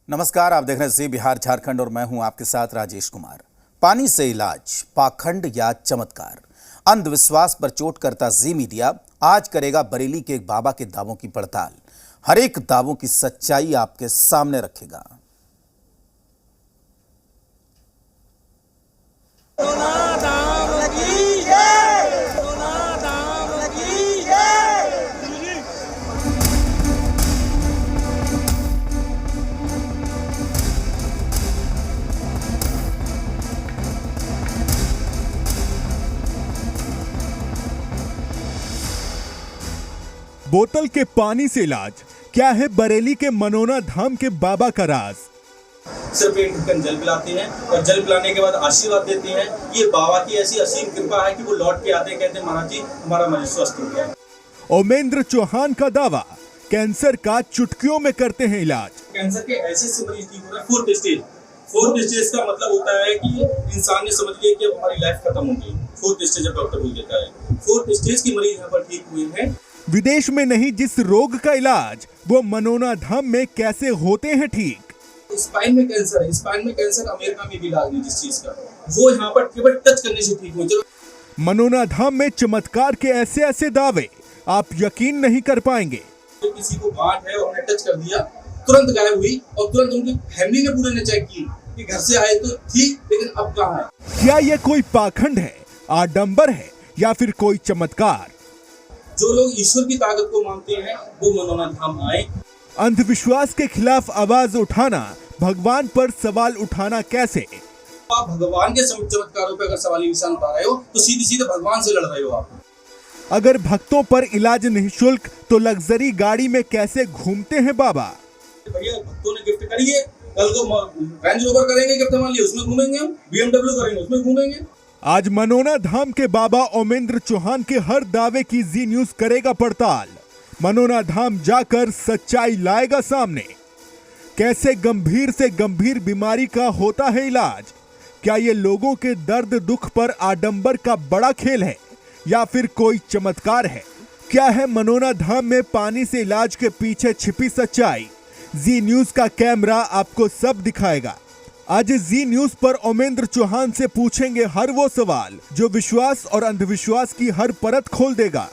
नमस्कार, आप देख रहे हैं जी बिहार झारखंड और मैं हूं आपके साथ राजेश कुमार। पानी से इलाज, पाखंड या चमत्कार, अंधविश्वास पर चोट करता जी मीडिया आज करेगा बरेली के एक बाबा के दावों की पड़ताल। हर एक दावों की सच्चाई आपके सामने रखेगा। बोतल के पानी से इलाज, क्या है बरेली के मनोना धाम के बाबा का राज? सिर्फ एक ढक्कन जल पिलाते हैं और जल पिलाने के बाद आशीर्वाद देते हैं। ये बाबा की ऐसी असीम कृपा है कि वो लौट के आते हैं, कहते हैं महाराज जी हमारा मरीज स्वस्थ हो गया। ओमेंद्र चौहान का दावा, कैंसर का चुटकियों में करते हैं इलाज। कैंसर के ऐसे से मरीज ठीक हो रहे हैं। फोर्थ स्टेज का मतलब होता है कि इंसान ने समझ लिया कि अब हमारी लाइफ खत्म हो गई। फोर्थ स्टेज जब डॉक्टर बोल देता है, फोर्थ स्टेज के मरीज यहाँ पर ठीक हुए हैं। विदेश में नहीं, जिस रोग का इलाज वो मनोना धाम में कैसे होते हैं ठीक? स्पाइन में कैंसर है, स्पाइन में कैंसर अमेरिका में भी इलाज नहीं जिस चीज का, वो यहाँ पर केवल टच करने से ठीक हो। मनोना धाम में चमत्कार के ऐसे ऐसे दावे आप यकीन नहीं कर पाएंगे। तो किसी को गांठ है और हमने टच कर दिया, तुरंत गायब हुई और तुरंत उनकी फैमिली ने पूरे ने चेक की कि घर से आए तो ठीक, लेकिन अब कहाँ है? क्या ये कोई पाखंड है, आडंबर है या फिर कोई चमत्कार? जो लोग ईश्वर की ताकत को मानते हैं वो मनोना धाम आए। अंधविश्वास के खिलाफ आवाज उठाना, भगवान पर सवाल उठाना कैसे? आप भगवान के चमत्कारों पे अगर सवाल निशान उठा रहे हो तो सीधे सीधे भगवान से लड़ रहे हो आप। अगर भक्तों पर इलाज निःशुल्क तो लग्जरी गाड़ी में कैसे घूमते हैं बाबा? भैया भक्तों ने गिफ्ट करिए, कल को रेंज रोवर करेंगे गिफ्ट मान लिया, उसमें घूमेंगे, हम BMW करेंगे उसमें घूमेंगे। आज मनोना धाम के बाबा ओमेंद्र चौहान के हर दावे की जी न्यूज करेगा पड़ताल। मनोना धाम जाकर सच्चाई लाएगा सामने। कैसे गंभीर से गंभीर बीमारी का होता है इलाज? क्या ये लोगों के दर्द दुख पर आडंबर का बड़ा खेल है या फिर कोई चमत्कार है? क्या है मनोना धाम में पानी से इलाज के पीछे छिपी सच्चाई? जी न्यूज का कैमरा आपको सब दिखाएगा। आज जी न्यूज पर ओमेंद्र चौहान से पूछेंगे हर वो सवाल जो विश्वास और अंधविश्वास की हर परत खोल देगा।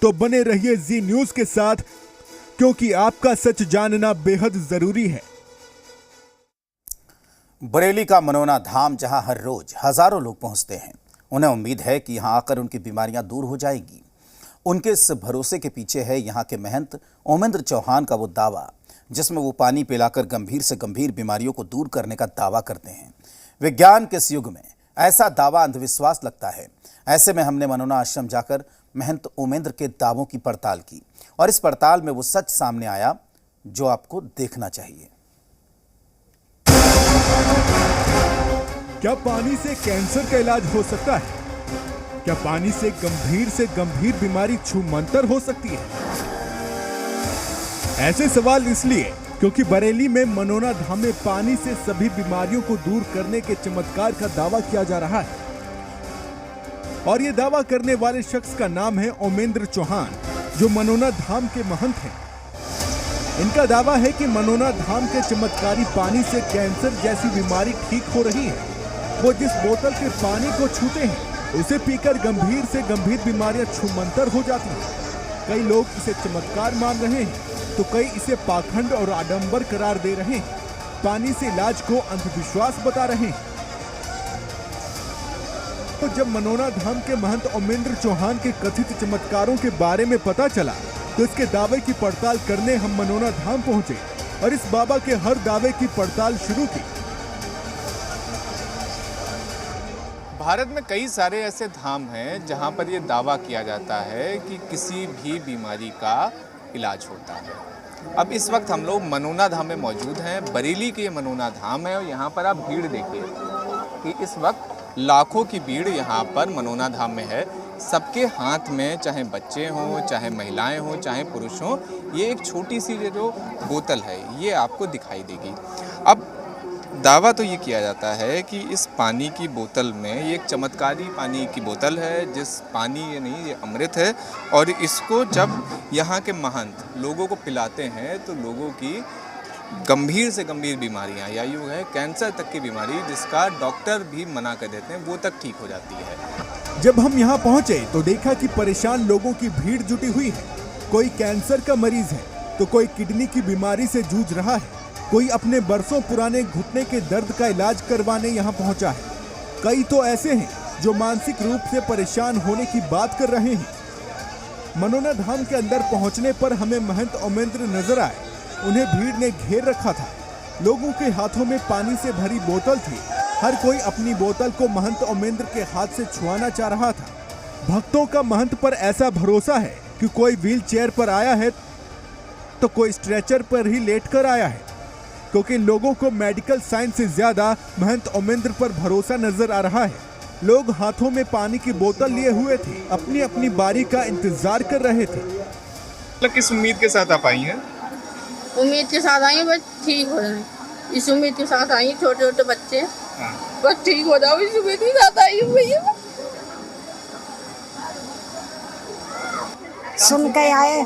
तो बने रहिए जी न्यूज के साथ, क्योंकि आपका सच जानना बेहद जरूरी है। बरेली का मनोना धाम, जहां हर रोज हजारों लोग पहुंचते हैं, उन्हें उम्मीद है कि यहां आकर उनकी बीमारियां दूर हो जाएगी। उनके इस भरोसे के पीछे है यहां के महंत ओमेंद्र चौहान का वो दावा, जिसमें वो पानी पिलाकर गंभीर से गंभीर बीमारियों को दूर करने का दावा करते हैं। विज्ञान के इस युग में ऐसा दावा अंधविश्वास लगता है। ऐसे में हमने मनोना आश्रम जाकर महंत ओमेंद्र के दावों की पड़ताल की और इस पड़ताल में वो सच सामने आया जो आपको देखना चाहिए। क्या पानी से कैंसर का इलाज हो सकता है? क्या पानी से गंभीर बीमारी छूमंतर हो सकती है? ऐसे सवाल इसलिए क्योंकि बरेली में मनोना धाम में पानी से सभी बीमारियों को दूर करने के चमत्कार का दावा किया जा रहा है। और ये दावा करने वाले शख्स का नाम है ओमेंद्र चौहान, जो मनोना धाम के महंत हैं। इनका दावा है कि मनोना धाम के चमत्कारी पानी से कैंसर जैसी बीमारी ठीक हो रही है। वो जिस बोतल के पानी को छूते हैं उसे पीकर गंभीर से गंभीर बीमारियां छूमंतर हो जाती हैं। कई लोग इसे चमत्कार मान रहे हैं तो कई इसे पाखंड और आडंबर करार दे रहे हैं। पानी से इलाज को अंधविश्वास बता रहे हैं। तो जब मनोना धाम के महंत ओमेंद्र चौहान के कथित चमत्कारों के बारे में पता चला तो इसके दावे की पड़ताल करने हम मनोना धाम पहुंचे और इस बाबा के हर दावे की पड़ताल शुरू की। भारत में कई सारे ऐसे धाम हैं जहां पर ये दावा किया जाता है कि किसी भी बीमारी का इलाज होता है। अब इस वक्त हम लोग मनोना धाम में मौजूद हैं। बरेली के ये मनोना धाम है और यहाँ पर आप भीड़ देखिए कि इस वक्त लाखों की भीड़ यहाँ पर मनोना धाम में है। सबके हाथ में, चाहे बच्चे हों, चाहे महिलाएं हों, चाहे पुरुष हों, ये एक छोटी सी जो बोतल है ये आपको दिखाई देगी। अब दावा तो ये किया जाता है कि इस पानी की बोतल में, ये एक चमत्कारी पानी की बोतल है, जिस पानी ये नहीं, ये अमृत है, और इसको जब यहाँ के महंत लोगों को पिलाते हैं तो लोगों की गंभीर से गंभीर बीमारियां या यूँ है कैंसर तक की बीमारी जिसका डॉक्टर भी मना कर देते हैं वो तक ठीक हो जाती है। जब हम यहाँ पहुँचे तो देखा कि परेशान लोगों की भीड़ जुटी हुई है। कोई कैंसर का मरीज है तो कोई किडनी की बीमारी से जूझ रहा है, कोई अपने बरसों पुराने घुटने के दर्द का इलाज करवाने यहाँ पहुँचा है। कई तो ऐसे हैं जो मानसिक रूप से परेशान होने की बात कर रहे हैं। मनोना धाम के अंदर पहुंचने पर हमें महंत ओमेंद्र नजर आए। उन्हें भीड़ ने घेर रखा था। लोगों के हाथों में पानी से भरी बोतल थी। हर कोई अपनी बोतल को महंत ओमेंद्र के हाथ से छुआना चाह रहा था। भक्तों का महंत पर ऐसा भरोसा है कि कोई व्हील चेयर पर आया है तो कोई स्ट्रेचर पर ही लेटकर आया है, क्योंकि लोगों को मेडिकल साइंस से ज्यादा महंत ओमेंद्र पर भरोसा नजर आ रहा है। लोग हाथों में पानी की बोतल लिए हुए थे, अपनी अपनी बारी का इंतजार कर रहे थे। मतलब किस उम्मीद के साथ आप आई हैं? उम्मीद के साथ आई बस ठीक हो जाए, इस उम्मीद के साथ आई। छोटे छोटे बच्चे बस ठीक हो जाओ, इस उम्मीद के साथ आई हूँ भैया। सुन के आए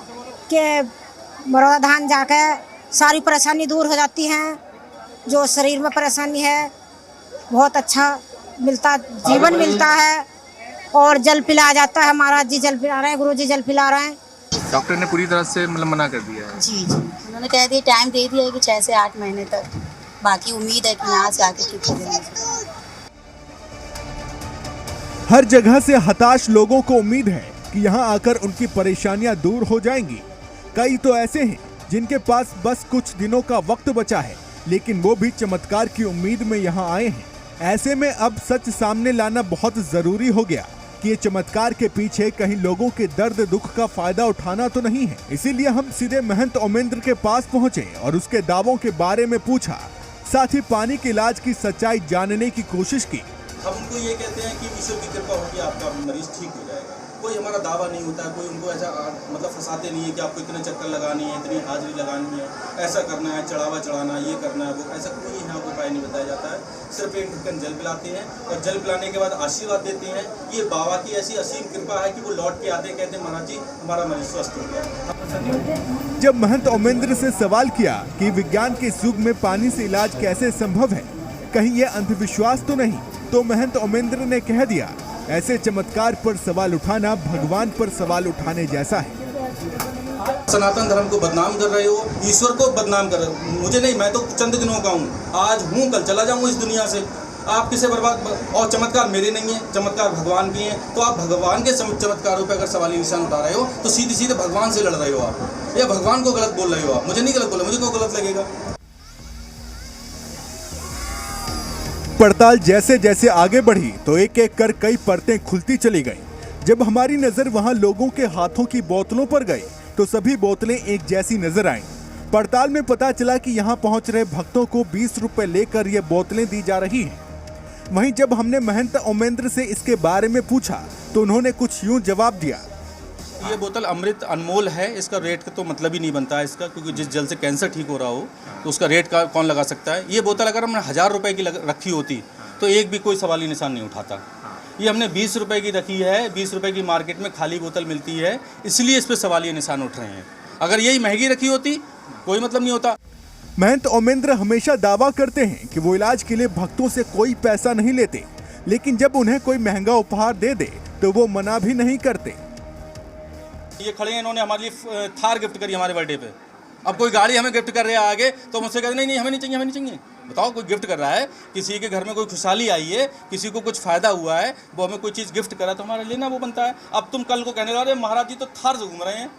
कि मनोना धाम जाके सारी परेशानी दूर हो जाती हैं। जो शरीर में परेशानी है बहुत अच्छा मिलता, जीवन मिलता है और जल पिलाया जाता है। महाराज जी जल पिला रहे हैं, गुरु जी जल पिला रहे हैं। डॉक्टर ने पूरी तरह से मतलब मना कर दिया है? जी जी, उन्होंने कह दिया, टाइम दे दिया है कि 6 से 8 महीने तक। बाकी उम्मीद है कि यहाँ से आके ठीक हो जाएंगे। हर जगह से हताश लोगों को उम्मीद है कि यहाँ आकर उनकी परेशानियां दूर हो जाएंगी। कई तो ऐसे हैं जिनके पास बस कुछ दिनों का वक्त बचा है, लेकिन वो भी चमत्कार की उम्मीद में यहाँ आए हैं। ऐसे में अब सच सामने लाना बहुत जरूरी हो गया कि ये चमत्कार के पीछे कहीं लोगों के दर्द दुख का फायदा उठाना तो नहीं है। इसीलिए हम सीधे महंत ओमेंद्र के पास पहुंचे और उसके दावों के बारे में पूछा, साथ ही पानी के इलाज की सच्चाई जानने की कोशिश की। हम उनको ये कहते हैं कि ईश्वर की कृपा होगी, आपका मरीज ठीक हो जाएगा। कोई हमारा दावा नहीं होता है, कोई उनको ऐसा मतलब फंसाते नहीं है कि आपको इतने चक्कर लगानी है, इतनी हाजिरी लगानी है, ऐसा करना है, चढ़ावा चढ़ाना, ये करना है, वो ऐसा कोई यहाँ को उपाय नहीं बताया जाता है। सिर्फ एक ढक्कन जल पिलाते हैं और जल पिलाने के बाद आशीर्वाद देते हैं। ये बाबा की ऐसी असीम कृपा है कि वो लौट के आते कहते हैं, महाराज जी हमारा मरीज स्वस्थ हो गया। जब महंत ओमेंद्र से सवाल किया कि विज्ञान के इस युग में पानी से इलाज कैसे संभव है, कहीं ये अंधविश्वास तो नहीं, तो महंत ओमेंद्र ने कह दिया, ऐसे चमत्कार पर सवाल उठाना भगवान पर सवाल उठाने जैसा है। सनातन धर्म को बदनाम कर रहे हो, ईश्वर को बदनाम कर रहे हो। मुझे नहीं, मैं तो चंद दिनों का हूँ, आज हूँ कल चला जाऊँगा इस दुनिया से। आप किसे बर्बाद, और चमत्कार मेरे नहीं है, चमत्कार भगवान के हैं। तो आप भगवान के चमत्कारों पे अगर सवाली निशान उठा रहे हो तो सीधे सीधे भगवान से लड़ रहे हो आप, या भगवान को गलत बोल रहे हो आप। मुझे नहीं गलत बोला, मुझे क्यों गलत लगेगा। पड़ताल जैसे जैसे आगे बढ़ी तो एक एक कर कई परतें खुलती चली गईं। जब हमारी नजर वहां लोगों के हाथों की बोतलों पर गई तो सभी बोतलें एक जैसी नजर आईं। पड़ताल में पता चला कि यहां पहुंच रहे भक्तों को 20 रुपए लेकर ये बोतलें दी जा रही हैं। वहीं जब हमने महंत ओमेंद्र से इसके बारे में पूछा तो उन्होंने कुछ यूं जवाब दिया, ये बोतल अमृत अनमोल है, इसका रेट का तो मतलब ही नहीं बनता है इसका, क्योंकि जिस जल से कैंसर ठीक हो रहा हो तो उसका रेट का कौन लगा सकता है। ये बोतल अगर हमने 1000 रुपए की रखी होती तो एक भी कोई सवाली निशान नहीं उठाता। ये हमने 20 रुपए की रखी है, 20 रुपए की मार्केट में खाली बोतल मिलती है, इसलिए इस पर सवालिया निशान उठ रहे हैं। अगर यही महंगी रखी होती कोई मतलब नहीं होता। महंत ओमेंद्र हमेशा दावा करते हैं कि वो इलाज के लिए भक्तों से कोई पैसा नहीं लेते, लेकिन जब उन्हें कोई महंगा उपहार दे दे तो वो मना भी नहीं करते। ये खड़े हैं, इन्होंने हमारे लिए थार गिफ्ट करी हमारे बर्थडे पे। अब कोई गाड़ी हमें गिफ्ट कर रहा है आगे तो मुझसे कहते नहीं नहीं हमें नहीं चाहिए, हमें नहीं चाहिए। बताओ, कोई गिफ्ट कर रहा है, किसी के घर में कोई खुशहाली आई है, किसी को कुछ फायदा हुआ है, वो हमें कोई चीज़ गिफ्ट करा तो हमारा लेना वो बनता है। अब तुम कल को कहने वाले महाराज जी तो थार से घूम रहे हैं,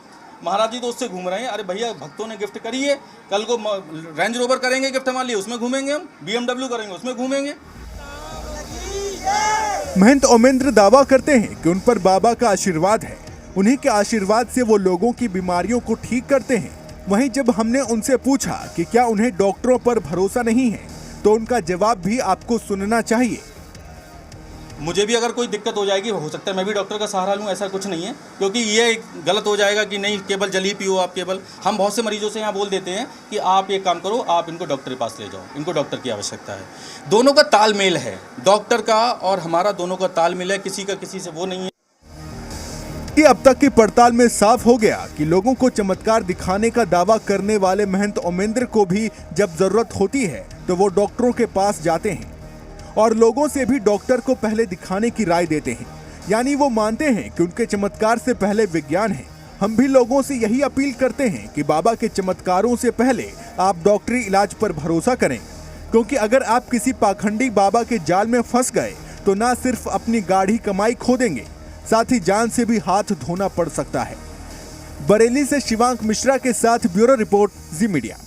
महाराज जी तो उससे घूम रहे हैं। अरे भैया, भक्तों ने गिफ्ट करी है, कल को रेंज रोवर करेंगे गिफ्ट हमारे लिए, उसमें घूमेंगे हम, BMW करेंगे उसमें घूमेंगे। महंत ओमेंद्र दावा करते हैं कि उन पर बाबा का आशीर्वाद है, उन्हीं के आशीर्वाद से वो लोगों की बीमारियों को ठीक करते हैं। वहीं जब हमने उनसे पूछा कि क्या उन्हें डॉक्टरों पर भरोसा नहीं है तो उनका जवाब भी आपको सुनना चाहिए। मुझे भी अगर कोई दिक्कत हो जाएगी, हो सकता है मैं भी डॉक्टर का सहारा लूँ, ऐसा कुछ नहीं है, क्योंकि ये गलत हो जाएगा कि नहीं केवल जल ही पियो आप केवल। हम बहुत से मरीजों से यहाँ बोल देते हैं कि आप ये काम करो, आप इनको डॉक्टर के पास ले जाओ, इनको डॉक्टर की आवश्यकता है। दोनों का तालमेल है, डॉक्टर का और हमारा दोनों का तालमेल है, किसी का किसी से वो नहीं है। जबकि अब तक की पड़ताल में साफ हो गया कि लोगों को चमत्कार दिखाने का दावा करने वाले महंत ओमेंद्र को भी जब जरूरत होती है तो वो डॉक्टरों के पास जाते हैं और लोगों से भी डॉक्टर को पहले दिखाने की राय देते हैं। यानी वो मानते हैं कि उनके चमत्कार से पहले विज्ञान है। हम भी लोगों से यही अपील करते हैं कि बाबा के चमत्कारों से पहले आप डॉक्टरी इलाज पर भरोसा करें, क्योंकि अगर आप किसी पाखंडी बाबा के जाल में फंस गए तो ना सिर्फ अपनी गाढ़ी कमाई खो देंगे, साथ ही जान से भी हाथ धोना पड़ सकता है। बरेली से शिवांक मिश्रा के साथ ब्यूरो रिपोर्ट, जी मीडिया।